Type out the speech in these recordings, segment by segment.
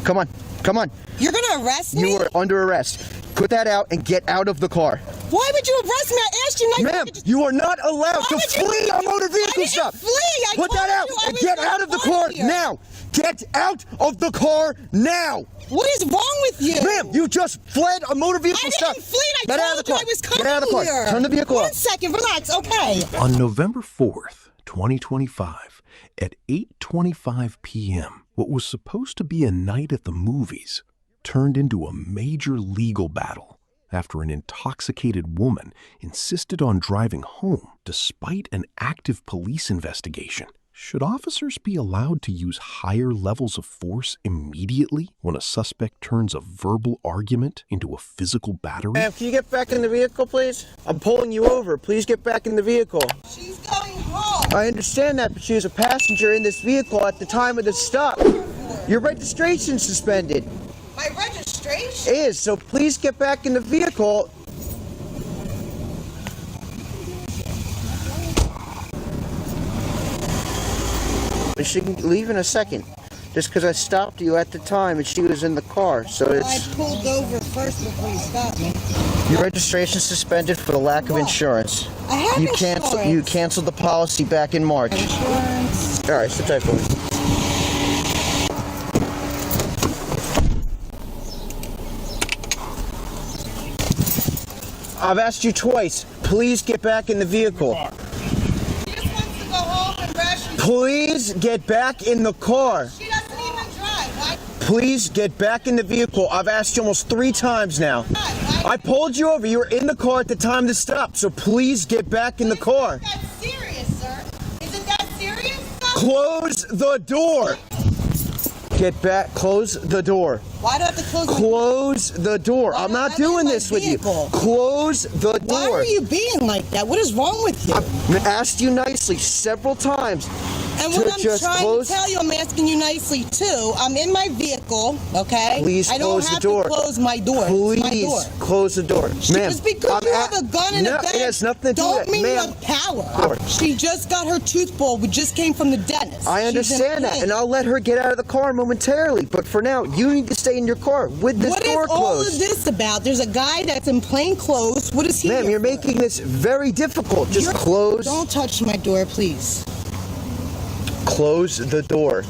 Come on. Come on. You're gonna arrest me? You are under arrest. Put that out and get out of the car. Why would you arrest me? I asked you nicely. Ma'am, you are not allowed to flee a motor vehicle stop. Put that out and get out of the car now. Get out of the car now. What is wrong with you? Ma'am, you just fled a motor vehicle stop. I didn't flee. I told you I was coming Get out of the car. here. Turn the vehicle off. 1 second. Relax. Okay. On November 4th, 2025, at 8:25 p.m., what was supposed to be a night at the movies turned into a major legal battle after an intoxicated woman insisted on driving home despite an active police investigation. Should officers be allowed to use higher levels of force immediately when a suspect turns a verbal argument into a physical battery? Ma'am, can you get back in the vehicle, please? I'm pulling you over. Please get back in the vehicle. She's going home. I understand that, but she was a passenger in this vehicle at the time of the stop. Your registration's suspended. My registration? Is, so please get back in the vehicle. She can leave in a second. Just because I stopped you at the time and she was in the car, so it's... I pulled over first before you stopped me. Your registration's suspended for the lack of insurance. I have insurance. You canceled the policy back in March. Insurance. Alright, sit tight for me. I've asked you twice. Please get back in the vehicle. She just wants to go home and rest. Please get back in the car. She doesn't even drive. Please get back in the vehicle. I've asked you almost 3 times now. I pulled you over. You were in the car at the time to stop, so please get back in the car. Isn't that serious, sir? Isn't that serious? Close the door. Get back. Close the door. Why do I have to close the door? Close the door. I'm not doing this with you. Close the door. Why are you being like that? What is wrong with you? I've asked you nicely several times. And what I'm trying to tell you, I'm asking you nicely too. I'm in my vehicle, okay? Please close the door. I don't have to close my door. Please close the door. Ma'am, just because you have a gun in a bag, it has nothing to do with don't mean you have power. She just got her tooth pulled. We just came from the dentist. I understand that, and I'll let her get out of the car momentarily. But for now, you need to stay in your car with this door closed. What is all of this about? There's a guy that's in plain clothes. What is he? Ma'am, you're making this very difficult. Just close. Don't touch my door, please. Close the door.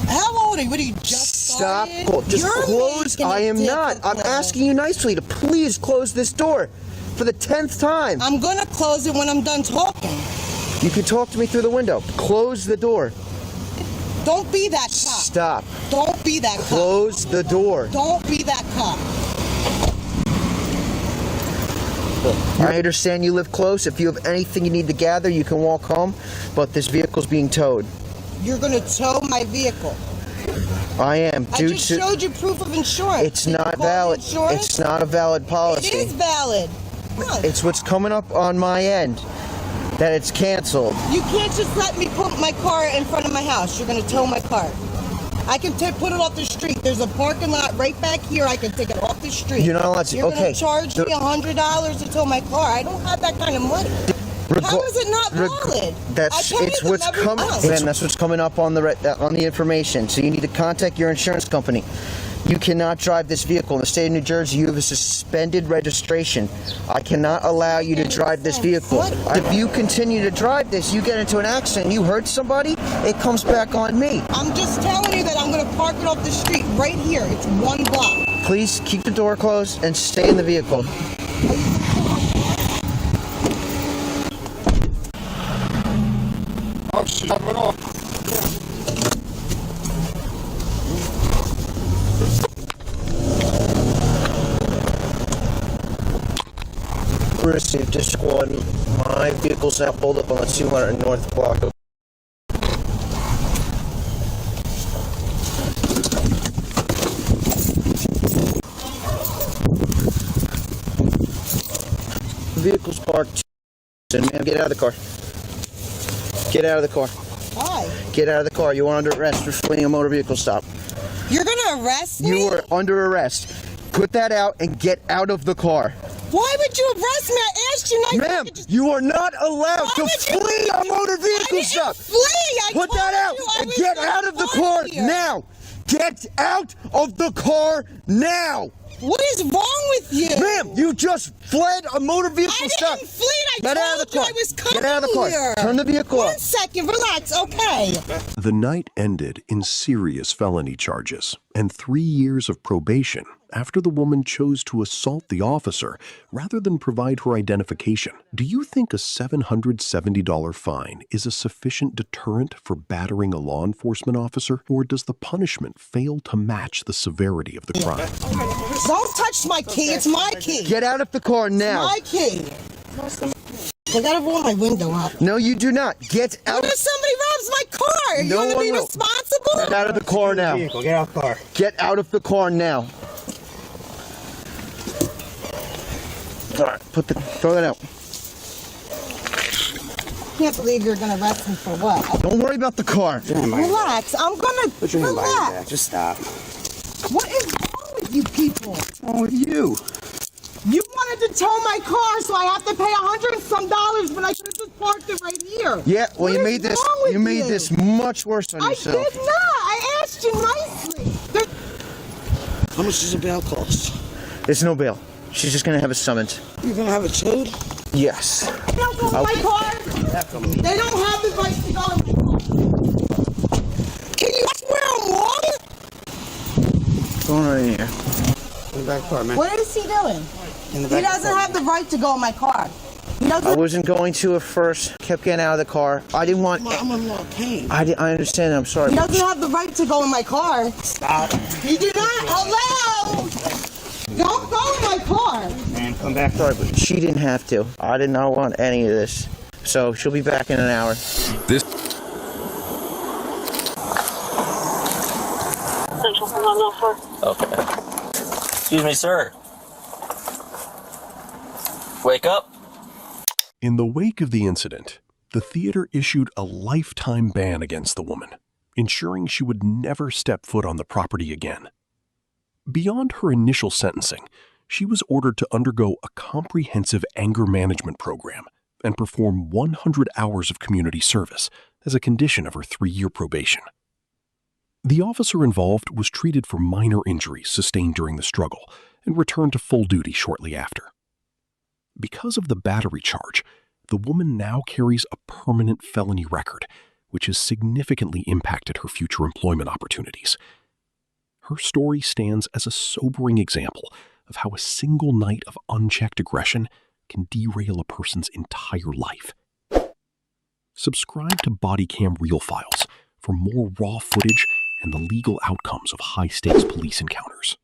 How old are you? What are you just started? Stop. Just close. I am not. I'm asking you nicely to please close this door for the 10th time. I'm gonna close it when I'm done talking. You can talk to me through the window. Close the door. Don't be that cop. Stop. Don't be that cop. Close the door. Don't be that cop. I understand you live close. If you have anything you need to gather, you can walk home, but this vehicle's being towed. You're going to tow my vehicle. I am. I just showed you proof of insurance. It's not valid. It's not a valid policy. It is valid. It's what's coming up on my end, that it's canceled. You can't just let me put my car in front of my house. You're going to tow my car. I can put it off the street. There's a parking lot right back here. I can take it off the street. You're not allowed to. You're going to charge me $100 to tow my car. I don't have that kind of money. How is it not valid? That's what's coming up on the information. So you need to contact your insurance company. You cannot drive this vehicle. In the state of New Jersey, you have a suspended registration. I cannot allow you to drive this vehicle. If you continue to drive this, you get into an accident, you hurt somebody, it comes back on me. I'm just telling you that I'm going to park it off the street right here. It's 1 block. Please keep the door closed and stay in the vehicle. Oh, shit, I'm off. Received this squad. My vehicle's now pulled up on the 200 North block. The vehicle's parked. Ma'am, get out of the car. Get out of the car. Why? Get out of the car. You are under arrest for fleeing a motor vehicle stop. You're gonna arrest me? You are under arrest. Put that out and get out of the car. Why would you arrest me? I asked you nicely. Ma'am, you are not allowed to flee a motor vehicle stop. Flee! Put that out and get out of the car now. Get out of the car now! What is wrong with you? Ma'am, you just fled a motor vehicle stop. I didn't flee. I Get out of the told you car. I was coming Get out of the car. here. Turn the vehicle One off. second, relax, okay. The night ended in serious felony charges and 3 years of probation after the woman chose to assault the officer rather than provide her identification. Do you think a $770 fine is a sufficient deterrent for battering a law enforcement officer, or does the punishment fail to match the severity of the crime? Don't touch my key, it's my key. Get out of the car now. My key. I gotta roll my window up. No, you do not. Get out. What if somebody robs my car? Are you No gonna one be will. responsible? Get out of the car now. Vehicle, get out of the car. Get out of the car now. All right, throw that out. Can't believe you're gonna arrest me for what? Don't worry about the car. Relax, I'm gonna Put your hand behind your back. relax. Just stop. What is wrong with you people? What's wrong with you? You wanted to tow my car, so I have to pay $100 and some, but I could have just parked it right here. Yeah, well, What you is made this. wrong with You made this much worse on I yourself. did not. I asked you nicely. How much does a bail cost? There's no bail. She's just gonna have a summons. You gonna have it towed? Yes. They don't go in my car. They don't have the right to go in my car. Can you watch where I'm walking? What's going on in here? In the back car, man. What is he doing? In the He back doesn't have the right to go in my car. He I doesn't. wasn't going to at first. Kept getting out of the car. I didn't want. I'm in a lot of pain. I understand. I'm sorry. He doesn't have the right to go in my car. Stop. You do not. Hello. Don't go in my car. Man, come back. Sorry, but she didn't have to. I did not want any of this. So she'll be back in an hour. This Central 104. Okay. Excuse me, sir. Wake up. In the wake of the incident, the theater issued a lifetime ban against the woman, ensuring she would never step foot on the property again. Beyond her initial sentencing, she was ordered to undergo a comprehensive anger management program and perform 100 hours of community service as a condition of her 3-year probation. The officer involved was treated for minor injuries sustained during the struggle and returned to full duty shortly after. Because of the battery charge, the woman now carries a permanent felony record, which has significantly impacted her future employment opportunities. Her story stands as a sobering example of how a single night of unchecked aggression can derail a person's entire life. Subscribe to Bodycam Real Files for more raw footage and the legal outcomes of high-stakes police encounters.